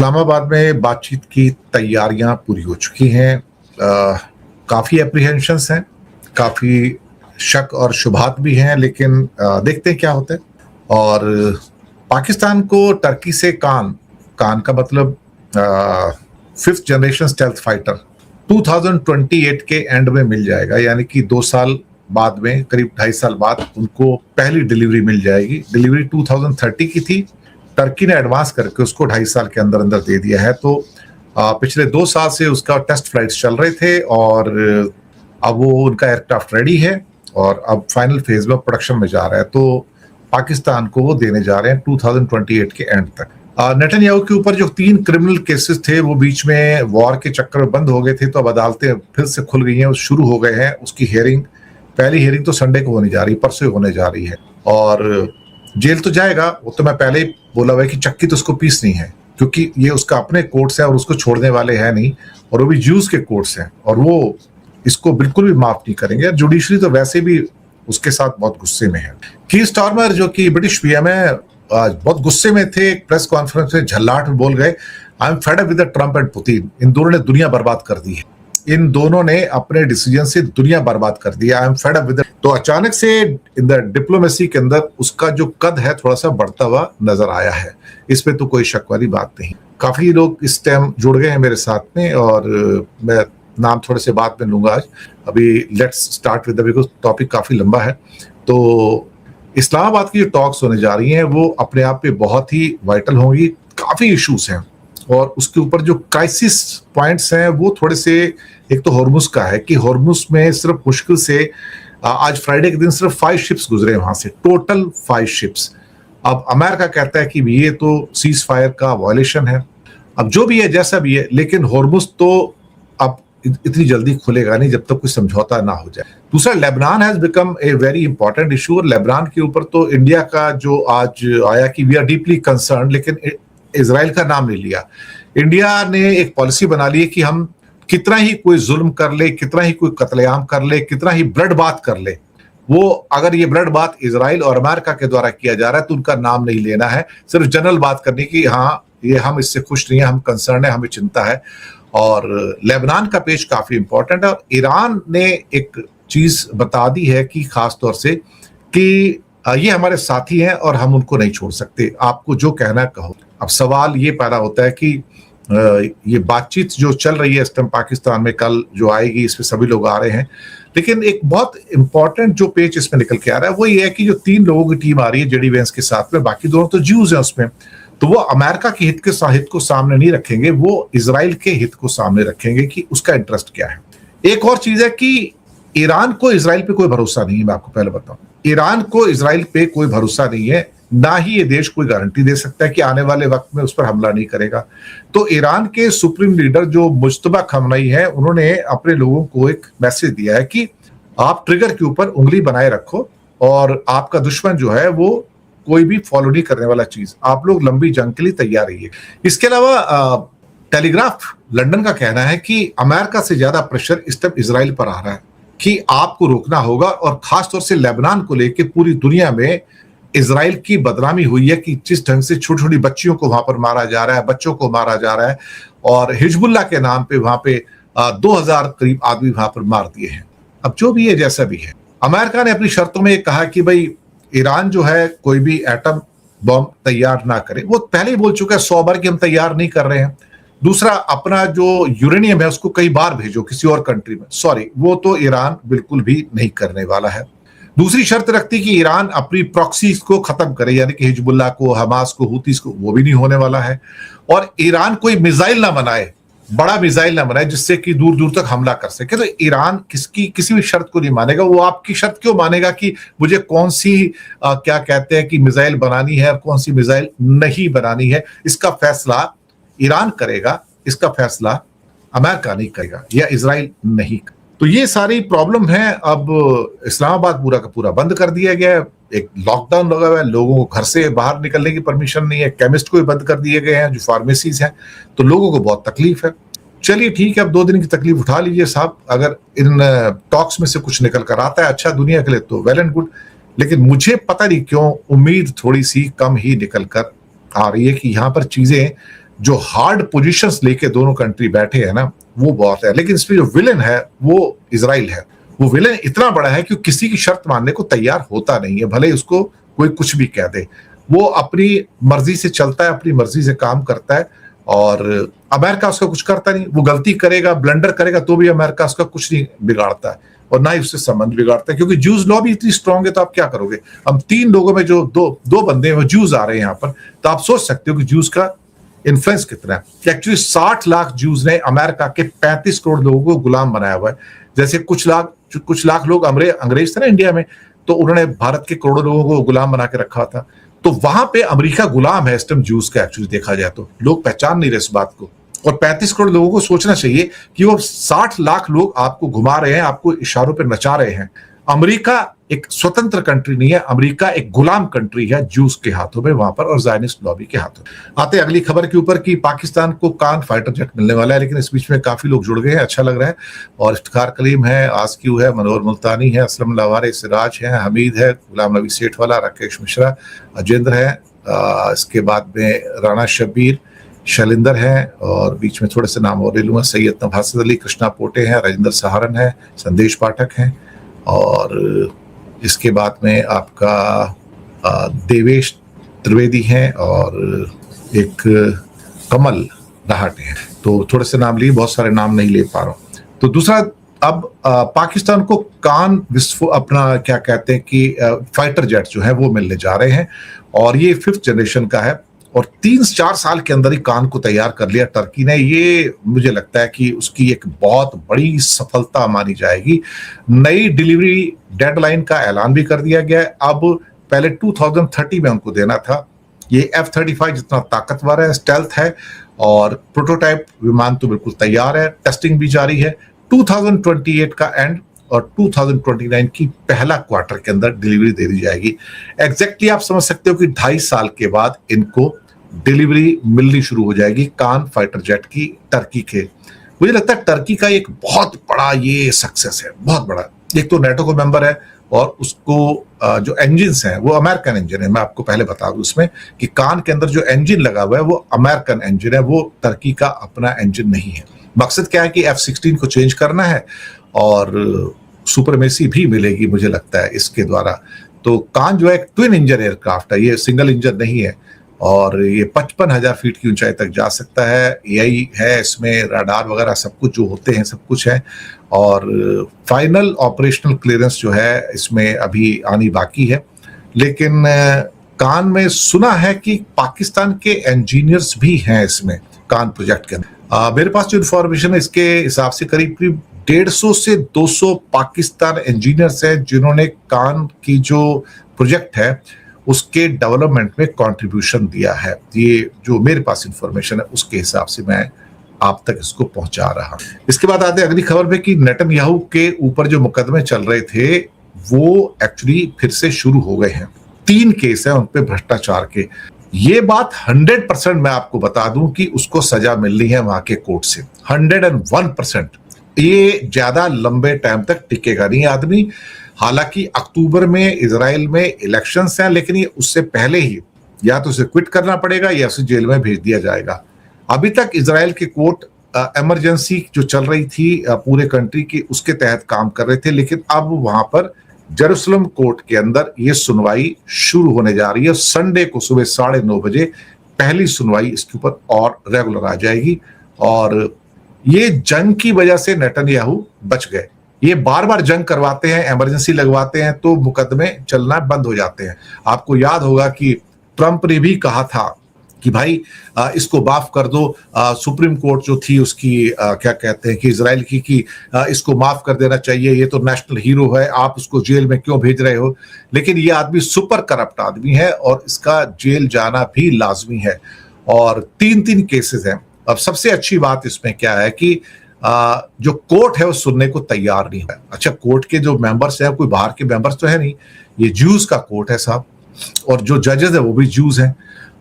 इस्लामाबाद में बातचीत की तैयारियां पूरी हो चुकी हैं। काफ़ी एप्रीहेंशंस हैं, काफ़ी शक और शुबहात भी हैं, लेकिन देखते हैं क्या होता है। और पाकिस्तान को टर्की से कान कान का मतलब फिफ्थ जनरेशन स्टेल्थ फाइटर 2028 के एंड में मिल जाएगा, यानी कि 2 साल बाद में, करीब 2.5 साल बाद उनको पहली डिलीवरी मिल जाएगी। डिलीवरी 2030 की थी, टर्की ने एडवांस करके उसको 2.5 साल के अंदर अंदर दे दिया है। तो पिछले 2 साल से उसका टेस्ट फ्लाइट्स चल रहे थे और अब वो उनका एयरक्राफ्ट रेडी है और अब फाइनल फेज में प्रोडक्शन में जा रहा है। तो पाकिस्तान को वो देने जा रहे हैं 2028 के एंड तक। नेतन्याहू के ऊपर जो 3 क्रिमिनल केसेस थे वो बीच में वॉर के चक्कर में बंद हो गए थे, तो अब अदालतें फिर से खुल गई हैं, शुरू हो गए हैं। उसकी हियरिंग, पहली हियरिंग तो संडे को होने जा रही है, परसों होने जा रही है। और जेल तो जाएगा, वो तो मैं पहले ही बोला हुआ है कि चक्की तो उसको पीसनी है, क्योंकि ये उसका अपने कोर्ट्स है और उसको छोड़ने वाले हैं नहीं, और वो भी ज्यूज के कोर्ट्स हैं और वो इसको बिल्कुल भी माफ नहीं करेंगे। जुडिशरी तो वैसे भी उसके साथ बहुत गुस्से में है। कीर स्टारमर जो कि ब्रिटिश पीएम है, आज बहुत गुस्से में थे। एक प्रेस कॉन्फ्रेंस में झल्लाहट में बोल गए, I am fed up with Trump and Putin. इन दोनों ने दुनिया बर्बाद कर दी है, इन दोनों ने अपने डिसीजन से दुनिया बर्बाद कर दिया। आई एम फेड अप विद। तो अचानक से इन द डिप्लोमेसी के अंदर उसका जो कद है थोड़ा सा बढ़ता हुआ नजर आया है, इसमें तो कोई शक वाली बात नहीं। काफी लोग इस टाइम जुड़ गए हैं मेरे साथ में और मैं नाम थोड़े से बाद में लूंगा आज। अभी let's start with because topic काफी लंबा है। तो इस्लामाबाद की जो टॉक्स होने जा रही हैं वो अपने आप में बहुत ही वाइटल होंगी। काफी इश्यूज हैं और उसके ऊपर जो क्राइसिस पॉइंट्स हैं वो थोड़े से, एक तो हॉर्मुज का है कि हॉर्मुज में सिर्फ मुश्किल से आज फ्राइडे के दिन सिर्फ 5 शिप्स गुजरे वहां से, टोटल 5 शिप्स। अब अमेरिका कहता है कि ये तो सीज फायर का वायलेशन है। अब जो भी है, जैसा भी है, लेकिन हॉर्मुज तो अब इतनी जल्दी खुलेगा नहीं जब तक कोई समझौता ना हो जाए। दूसरा, Lebanon has become a very important issue, और लेबनान के ऊपर तो इंडिया का जो आज आया कि वी आर डीपली कंसर्न, लेकिन इजराइल का नाम नहीं लिया। इंडिया ने एक पॉलिसी बना ली है कि हम कितना ही कोई जुल्म कर ले, कितना ही कोई कत्लेआम कर ले, कितना ही ब्लड बात कर ले, वो अगर ये ब्लड बात इजराइल और अमेरिका के द्वारा किया जा रहा है तो उनका नाम नहीं लेना है, सिर्फ जनरल बात करनी कि हाँ ये हम इससे खुश नहीं है, हम कंसर्न है, हमें चिंता है। और लेबनान का पेज काफी इंपॉर्टेंट है। और ईरान ने एक चीज बता दी है कि खास तौर से कि ये हमारे साथी हैं और हम उनको नहीं छोड़ सकते, आपको जो कहना है कहो। अब सवाल ये पैदा होता है कि ये बातचीत जो चल रही है इस टाइम पाकिस्तान में, कल जो आएगी इसमें सभी लोग आ रहे हैं, लेकिन एक बहुत इंपॉर्टेंट जो पेज इसमें निकल के आ रहा है वो ये है कि जो 3 लोगों की टीम आ रही है जेडी वेंस के साथ में, बाकी दोनों तो ज्यूज हैं उसमें, तो वो अमेरिका के हित को सामने नहीं रखेंगे, वो इजराइल के हित को सामने रखेंगे कि उसका इंटरेस्ट क्या है। एक और चीज है कि ईरान को इजराइल पे कोई भरोसा नहीं है, मैं आपको पहले बताऊं, ईरान को इजराइल पे कोई भरोसा नहीं है, ना ही ये देश कोई गारंटी दे सकता है कि आने वाले वक्त में उस पर हमला नहीं करेगा। तो ईरान के सुप्रीम लीडर जो मुज्तबा खमनई है, उन्होंने अपने लोगों को एक मैसेज दिया है कि आप ट्रिगर के ऊपर उंगली बनाए रखो और आपका दुश्मन जो है वो कोई भी फॉलो नहीं करने वाला चीज, आप लोग लंबी जंग के लिए तैयार रहिए। इसके अलावा टेलीग्राफ लंदन का कहना है कि अमेरिका से ज्यादा प्रेशर इस टाइम इजराइल पर आ रहा है कि आपको रोकना होगा, और खासतौर से लेबनान को लेकर पूरी दुनिया में इजराइल की बदनामी हुई है कि जिस ढंग से छोटी छोटी बच्चियों को वहां पर मारा जा रहा है, बच्चों को मारा जा रहा है, और हिजबुल्लाह के नाम पे वहां पे 2000 करीब आदमी वहां पर मार दिए हैं। अब जो भी है, जैसा भी है, अमेरिका ने अपनी शर्तों में कहा कि भाई ईरान जो है कोई भी एटम बम तैयार ना करे। वो पहले ही बोल चुका है 100 बार कि हम तैयार नहीं कर रहे हैं। दूसरा, अपना जो यूरेनियम है उसको कई बार भेजो किसी और कंट्री में, सॉरी, वो तो ईरान बिल्कुल भी नहीं करने वाला है। दूसरी शर्त रखती कि ईरान अपनी प्रॉक्सीज को खत्म करे, यानी कि हिजबुल्लाह को, हमास को, हुतीस को, वो भी नहीं होने वाला है। और ईरान कोई मिसाइल ना बनाए, बड़ा मिसाइल ना बनाए जिससे कि दूर दूर तक हमला कर सके। तो ईरान किसी भी शर्त को नहीं मानेगा। वो आपकी शर्त क्यों मानेगा कि मुझे कौन सी क्या कहते हैं कि मिसाइल बनानी है और कौन सी मिसाइल नहीं बनानी है, इसका फैसला ईरान करेगा, इसका फैसला अमेरिका नहीं करेगा या इजराइल नहीं। तो ये सारी प्रॉब्लम है। अब इस्लामाबाद पूरा का पूरा बंद कर दिया गया है, एक लॉकडाउन लगा हुआ है, लोगों को घर से बाहर निकलने की परमिशन नहीं है, केमिस्ट को भी बंद कर दिए गए हैं, जो फार्मेसीज हैं, तो लोगों को बहुत तकलीफ है। चलिए ठीक है, अब 2 दिन की तकलीफ उठा लीजिए साहब, अगर इन टॉक्स में से कुछ निकल कर आता है अच्छा दुनिया के लिए तो वेल एंड गुड, लेकिन मुझे पता नहीं क्यों उम्मीद थोड़ी सी कम ही निकल कर आ रही है कि यहाँ पर चीजें जो हार्ड पोजीशंस लेके दोनों कंट्री बैठे हैं ना, वो बहुत है। लेकिन इसमें जो विलेन है वो इजराइल है। वो विलेन इतना बड़ा है कि किसी की शर्त मानने को तैयार होता नहीं है, भले उसको कोई कुछ भी कह दे। वो अपनी मर्जी से चलता है, अपनी मर्जी से काम करता है, और अमेरिका उसका कुछ करता नहीं। वो गलती करेगा, ब्लंडर करेगा, तो भी अमेरिका उसका कुछ नहीं बिगाड़ता है, और ना ही उससे संबंध बिगाड़ता है, क्योंकि जूस लॉ भी इतनी स्ट्रांग है। तो आप क्या करोगे? अब 3 लोगों में जो दो बंदे हैं वो जूस आ रहे हैं यहाँ पर, तो आप सोच सकते हो कि जूस का इन्फ्लुएंस कितना है। एक्चुअली 60 लाख जूस ने अमेरिका के 35 करोड़ लोगों को गुलाम बनाया हुआ है। जैसे कुछ लाख लोग अंग्रेज थे ना इंडिया में, तो उन्होंने भारत के करोड़ों लोगों को गुलाम बना के रखा था। तो वहां पे अमेरिका गुलाम है इस टाइम जूस का। एक्चुअली देखा जाए तो लोग पहचान नहीं रहे इस बात को, और 35 करोड़ लोगों को सोचना चाहिए कि वो 60 लाख लोग आपको घुमा रहे हैं, आपको इशारों पे नचा रहे हैं। अमेरिका एक स्वतंत्र कंट्री नहीं है, अमेरिका एक गुलाम कंट्री है जूस के हाथों में वहां पर, और ज़ायनिस्ट लॉबी के हाथों में। आते अगली खबर के ऊपर कि पाकिस्तान को कान फाइटर जेट मिलने वाला है, लेकिन इस बीच में काफी लोग जुड़ गए हैं, अच्छा लग रहा है। और इफ्तिखार कलीम है, आस्क्यू है, मनोहर मुल्तानी है, असलम लावारे, सिराज है, हमीद है, गुलाम नबी सेठ वाला, राकेश मिश्रा, अजेंद्र है, इसके बाद में राणा शब्बीर, शैलिंदर है, और बीच में थोड़े से नाम और ले लूंगा, सैयद नवासिद अली, कृष्णा पोटे हैं, राजेंद्र सहारन है, संदेश पाठक हैं, और इसके बाद में आपका देवेश त्रिवेदी हैं, और एक कमल राहटे हैं। तो थोड़े से नाम लिए, बहुत सारे नाम नहीं ले पा रहा हूँ। तो दूसरा, अब पाकिस्तान को कान अपना क्या कहते हैं कि फाइटर जेट जो है वो मिलने जा रहे हैं, और ये 5th जनरेशन का है, और 3-4 साल के अंदर ही कान को तैयार कर लिया टर्की ने। ये मुझे लगता है कि उसकी एक बहुत बड़ी सफलता मानी जाएगी। नई डिलीवरी डेडलाइन का ऐलान भी कर दिया गया है। अब पहले 2030 में उनको देना था। ये F-35 जितना ताकतवर है, स्टेल्थ है, और प्रोटोटाइप विमान तो बिल्कुल तैयार है, टेस्टिंग भी जारी है। 2028 का एंड और 2029 की पहला क्वार्टर के अंदर डिलीवरी दे दी जाएगी। एग्जैक्टली आप समझ सकते हो कि 2.5 साल के बाद इनको डिलीवरी मिलनी शुरू हो जाएगी कान फाइटर जेट की टर्की के। मुझे लगता है टर्की का एक बहुत बड़ा ये सक्सेस है, बहुत बड़ा। एक तो नेटो को मेंबर है, और उसको जो इंजन्स हैं वो अमेरिकन इंजन है। मैं आपको पहले बता दूं इसमें कि कान के अंदर जो इंजन लगा हुआ है वो अमेरिकन इंजन है, वो टर्की का अपना इंजन नहीं है। मकसद क्या है कि F-16 को चेंज करना है, और सुपरमेसी भी मिलेगी मुझे लगता है इसके द्वारा। तो कान जो है एक ट्विन इंजन एयरक्राफ्ट है, ये सिंगल इंजन नहीं है, और ये 55,000 फीट की ऊंचाई तक जा सकता है। एआई है इसमें, रडार वगैरह सब कुछ जो होते हैं सब कुछ है, और फाइनल ऑपरेशनल क्लियरेंस जो है इसमें अभी आनी बाकी है। लेकिन कान में सुना है कि पाकिस्तान के इंजीनियर्स भी हैं इसमें कान प्रोजेक्ट के अंदर। मेरे पास जो इन्फॉर्मेशन है इसके हिसाब से करीब 150 से 200 पाकिस्तान इंजीनियर्स हैं जिन्होंने कान की जो प्रोजेक्ट है उसके डेवलपमेंट में कंट्रीब्यूशन दिया है। ये जो मेरे पास इंफॉर्मेशन है उसके हिसाब से मैं आप तक इसको पहुंचा रहा। इसके बाद आते अगली खबर पे कि नेतन्याहू के ऊपर जो मुकदमे चल रहे थे वो एक्चुअली फिर से शुरू हो गए हैं। 3 केस हैं उन पे भ्रष्टाचार के। ये बात 100% मैं आपको बता दूं कि उसको सजा मिलनी है वहां के कोर्ट से, 101%। ये ज्यादा लंबे टाइम तक टिकेगा नहीं आदमी। हालांकि अक्टूबर में इजराइल में इलेक्शंस हैं, लेकिन ये उससे पहले ही या तो उसे क्विट करना पड़ेगा या उसे जेल में भेज दिया जाएगा। अभी तक इजराइल के कोर्ट इमरजेंसी जो चल रही थी पूरे कंट्री की उसके तहत काम कर रहे थे, लेकिन अब वहां पर जेरूसलम कोर्ट के अंदर ये सुनवाई शुरू होने जा रही है। संडे को सुबह 9:30 बजे पहली सुनवाई इसके ऊपर और रेगुलर आ जाएगी। और ये जंग की वजह से नेतन्याहू बच गए। ये बार बार जंग करवाते हैं, इमरजेंसी लगवाते हैं तो मुकदमे चलना बंद हो जाते हैं। आपको याद होगा कि ट्रंप ने भी कहा था कि भाई इसको माफ कर दो। सुप्रीम कोर्ट जो थी उसकी क्या कहते हैं कि इजराइल की कि इसको माफ कर देना चाहिए, ये तो नेशनल हीरो है, आप उसको जेल में क्यों भेज रहे हो। लेकिन ये आदमी सुपर करप्ट आदमी है और इसका जेल जाना भी लाजमी है। और 3 केसेस हैं। अब सबसे अच्छी बात इसमें क्या है कि जो कोर्ट है वो सुनने को तैयार नहीं है। अच्छा, कोर्ट के जो मेंबर्स हैं कोई बाहर के मेंबर्स तो है नहीं, ये ज्यूज का कोर्ट है साहब, और जो जजेस है वो भी ज्यूज हैं।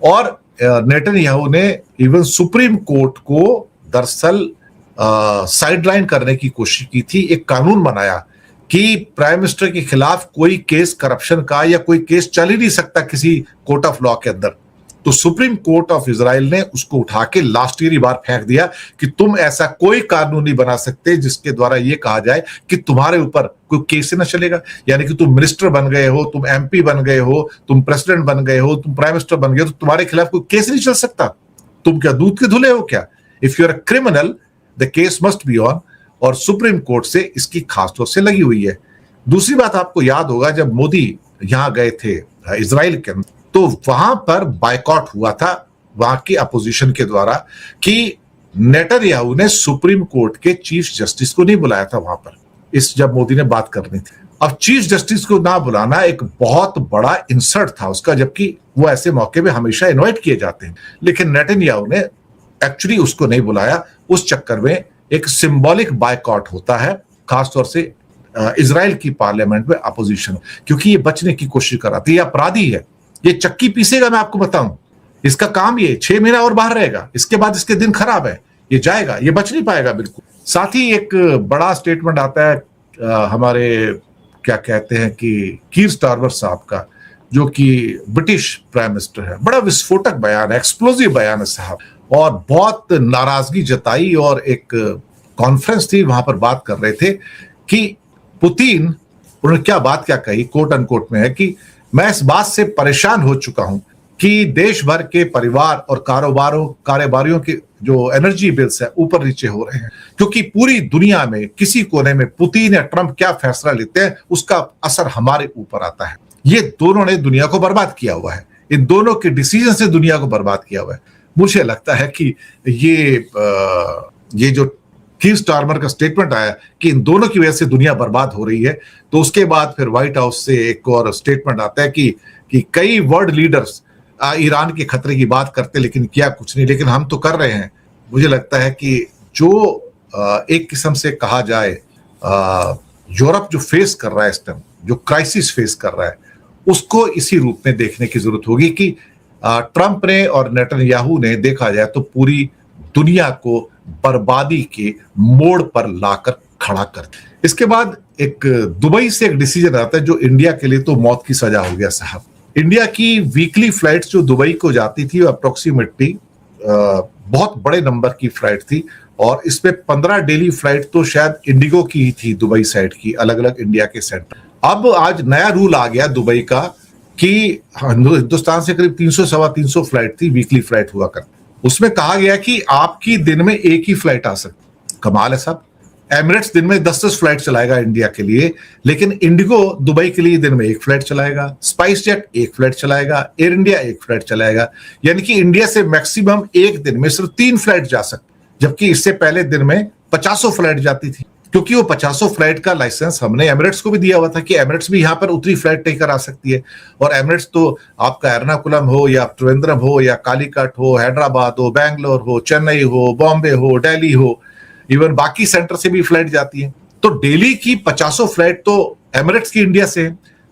और नेतन्याहू ने इवन सुप्रीम कोर्ट को दरअसल साइडलाइन करने की कोशिश की थी। एक कानून बनाया कि प्राइम मिनिस्टर के खिलाफ कोई केस करप्शन का या कोई केस चल ही नहीं सकता किसी कोर्ट ऑफ लॉ के अंदर। तो सुप्रीम कोर्ट ऑफ इजराइल ने उसको उठा के लास्ट ईयर ही बार फेंक दिया कि तुम ऐसा कोई कानून नहीं बना सकते जिसके द्वारा यह कहा जाए कि तुम्हारे ऊपर कोई केस ही ना चलेगा। यानी कि तुम मिनिस्टर बन गए हो, तुम एमपी बन गए हो, तुम प्रेसिडेंट बन गए हो, तुम प्राइम मिनिस्टर बन गए हो, तो तुम्हारे खिलाफ कोई केस नहीं चल सकता। तुम क्या दूध के धुले हो क्या? If you are a criminal the case must be on. और सुप्रीम कोर्ट से इसकी खास तौर से लगी हुई है। दूसरी बात आपको याद होगा, जब मोदी यहां गए थे इजराइल के अंदर, तो वहां पर बायकॉट हुआ था वहां की अपोजिशन के द्वारा कि नेतन्याहू ने सुप्रीम कोर्ट के चीफ जस्टिस को नहीं बुलाया था वहां पर, जब मोदी ने बात करनी थी। अब चीफ जस्टिस को ना बुलाना एक बहुत बड़ा इंसल्ट था उसका, जबकि वो ऐसे मौके पे हमेशा इनवाइट किए जाते हैं। लेकिन नेतन्याहू ने एक्चुअली उसको नहीं बुलाया। उस चक्कर में एक सिंबॉलिक बायकॉट होता है, खासतौर से इजराइल की पार्लियामेंट में अपोजिशन, क्योंकि ये बचने की कोशिश कर रहा था। ये अपराधी है, ये चक्की पीसेगा। मैं आपको बताऊं, इसका काम ये 6 महीना और बाहर रहेगा, इसके बाद इसके दिन खराब है, ये जाएगा, ये बच नहीं पाएगा बिल्कुल। साथ ही एक बड़ा स्टेटमेंट आता है हमारे क्या कहते हैं कि कीर स्टारमर साहब का, जो कि ब्रिटिश प्राइम मिनिस्टर है। बड़ा विस्फोटक बयान है, एक्सप्लोजिव बयान है साहब, और बहुत नाराजगी जताई। और एक कॉन्फ्रेंस थी, वहां पर बात कर रहे थे कि पुतिन, उन्होंने क्या कही, कोट अनकोट में है कि मैं इस बात से परेशान हो चुका हूं कि देश भर के परिवार और कारोबारियों के जो एनर्जी बिल्स है ऊपर नीचे हो रहे हैं, क्योंकि पूरी दुनिया में किसी कोने में पुतिन या ट्रंप क्या फैसला लेते हैं उसका असर हमारे ऊपर आता है। ये दोनों ने दुनिया को बर्बाद किया हुआ है, इन दोनों के डिसीजन से दुनिया को बर्बाद किया हुआ है। मुझे लगता है कि ये जो कीर स्टारमर का स्टेटमेंट आया कि इन दोनों की वजह से दुनिया बर्बाद हो रही है, तो उसके बाद फिर व्हाइट हाउस से एक और स्टेटमेंट आता है कि कई वर्ल्ड लीडर्स ईरान के खतरे की बात करते लेकिन किया कुछ नहीं, लेकिन हम तो कर रहे हैं। मुझे लगता है कि जो एक किस्म से कहा जाए यूरोप जो फेस कर रहा है इस टाइम, जो क्राइसिस फेस कर रहा है, उसको इसी रूप में देखने की जरूरत होगी कि ट्रंप ने और नेतन्याहू ने, देखा जाए तो पूरी दुनिया को बर्बादी के मोड़ पर लाकर खड़ा कर दिया। इसके बाद एक दुबई से एक डिसीजन आता है जो इंडिया के लिए तो मौत की सजा हो गया साहब। इंडिया की वीकली फ्लाइट्स जो दुबई को जाती थी अप्रोक्सीमेटली बहुत बड़े नंबर की फ्लाइट थी, और इसमें 15 डेली फ्लाइट तो शायद इंडिगो की ही थी दुबई साइड की, अलग अलग इंडिया के सेंटर। अब आज नया रूल आ गया दुबई का कि हिंदुस्तान से करीब 300-325 फ्लाइट थी, वीकली फ्लाइट हुआ कर। उसमें कहा गया कि आपकी दिन में एक ही फ्लाइट आ सकती। कमाल है साहब। एमिरेट्स दिन में 10-10 फ्लाइट चलाएगा इंडिया के लिए, लेकिन इंडिगो दुबई के लिए दिन में एक फ्लाइट चलाएगा, स्पाइस जेट एक फ्लाइट चलाएगा, एयर इंडिया एक फ्लाइट चलाएगा। यानी कि इंडिया से मैक्सिमम एक दिन में सिर्फ 3 फ्लाइट जा सकती, जबकि इससे पहले दिन में 50 फ्लाइट जाती थी, क्योंकि वो 50 फ्लाइट का लाइसेंस हमने एमिरेट्स को भी दिया हुआ था कि एमिरेट्स भी यहां पर उतरी फ्लाइट टेकर आ सकती है। और एमिरेट्स तो आपका एर्नाकुलम हो या त्रिवेंद्रम हो या कालीकट हो, हैदराबाद हो, बैंगलोर हो, चेन्नई हो, बॉम्बे हो, दिल्ली हो, इवन बाकी सेंटर से भी फ्लाइट जाती है। तो डेली की 50 फ्लाइट तो एमिरेट्स की इंडिया से,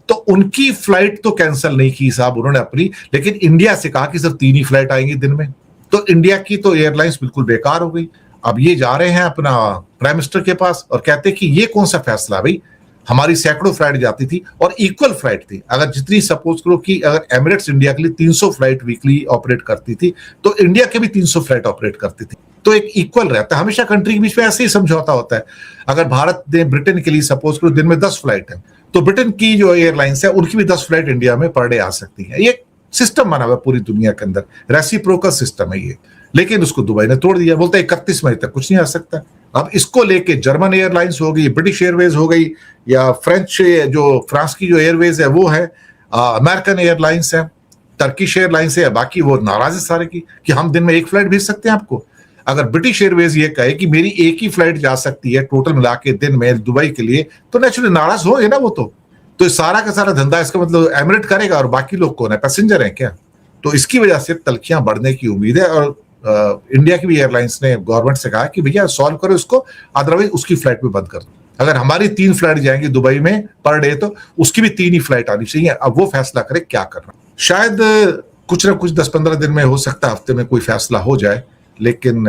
तो उनकी फ्लाइट तो कैंसिल नहीं की साहब उन्होंने अपनी, लेकिन इंडिया से कहा कि सिर्फ 3 ही फ्लाइट आएंगी दिन में। तो इंडिया की तो एयरलाइंस बिल्कुल बेकार हो गई। अब ये जा रहे हैं अपना प्राइम मिनिस्टर के पास और कहते हैं कि ये कौन सा फैसला भाई, हमारी सैकड़ों फ्लाइट जाती थी और इक्वल फ्लाइट थी। अगर जितनी सपोज करो कि अगर एमिरेट्स इंडिया के लिए 300 फ्लाइट वीकली ऑपरेट करती थी, तो इंडिया के भी 300 फ्लाइट ऑपरेट करती थी, तो एक इक्वल रहता है। हमेशा कंट्री के बीच में ऐसे ही समझौता होता है। अगर भारत ने ब्रिटेन के लिए सपोज करो दिन में 10 फ्लाइट है, तो ब्रिटेन की जो एयरलाइंस है उनकी भी 10 फ्लाइट इंडिया में पर डे आ सकती है। ये सिस्टम बना हुआ पूरी दुनिया के अंदर, रेसिप्रोकल सिस्टम है ये। लेकिन उसको दुबई ने तोड़ दिया, बोलता है 31 मई तक कुछ नहीं आ सकता। अब इसको लेके जर्मन एयरलाइंस हो गई, ब्रिटिश एयरवेज हो गई, या फ्रांस की जो एयरवेज है वो है, अमेरिकन एयरलाइंस है, टर्किश एयरलाइंस है, बाकी वो नाराज है सारे की कि हम दिन में एक फ्लाइट भेज सकते हैं आपको। अगर ब्रिटिश एयरवेज ये कहे कि मेरी एक ही फ्लाइट जा सकती है टोटल मिला के दिन में दुबई के लिए, तो नेचुरली नाराज हो ना वो। तो सारा का सारा धंधा इसका मतलब एमिरेट करेगा, और बाकी लोग कौन है, पैसेंजर हैं क्या? तो इसकी वजह से तलखियां बढ़ने की उम्मीद है। और इंडिया की भी एयरलाइंस ने गवर्नमेंट से कहा कि भैया सॉल्व करो इसको, अदरवाइज उसकी फ्लाइट भी बंद कर दो। अगर हमारी 3 फ्लाइट जाएंगी दुबई में पर डे, तो उसकी भी 3 ही फ्लाइट आनी चाहिए। अब वो फैसला करे क्या करना। शायद कुछ ना कुछ 10-15 दिन में हो सकता है, हफ्ते में कोई फैसला हो जाए, लेकिन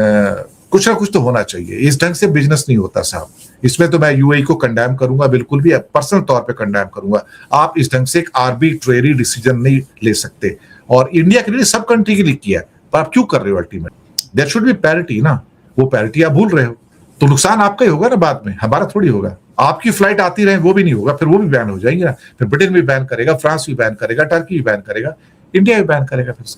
कुछ ना कुछ तो होना चाहिए। इस ढंग से बिजनेस नहीं होता साहब। इसमें तो मैं यूएई को कंडेम करूंगा, बिल्कुल भी पर्सनल तौर पे कंडेम करूंगा। आप इस ढंग से एक आर्बिट्रेरी डिसीजन नहीं ले सकते। और इंडिया के लिए सब कंट्री के लिए किया है, पर आप क्यों कर रहे हो? Ultimate there should be parity ना, वो पैरिटी आप भूल रहे हो, तो नुकसान आपका ही होगा ना बाद में, हमारा थोड़ी होगा। आपकी फ्लाइट आती रहे वो भी नहीं होगा, फिर वो भी बैन हो जाएंगे ना। फिर ब्रिटेन भी बैन करेगा, फ्रांस भी बैन करेगा, टर्की भी बैन करेगा, इंडिया भी बैन करेगा फिर।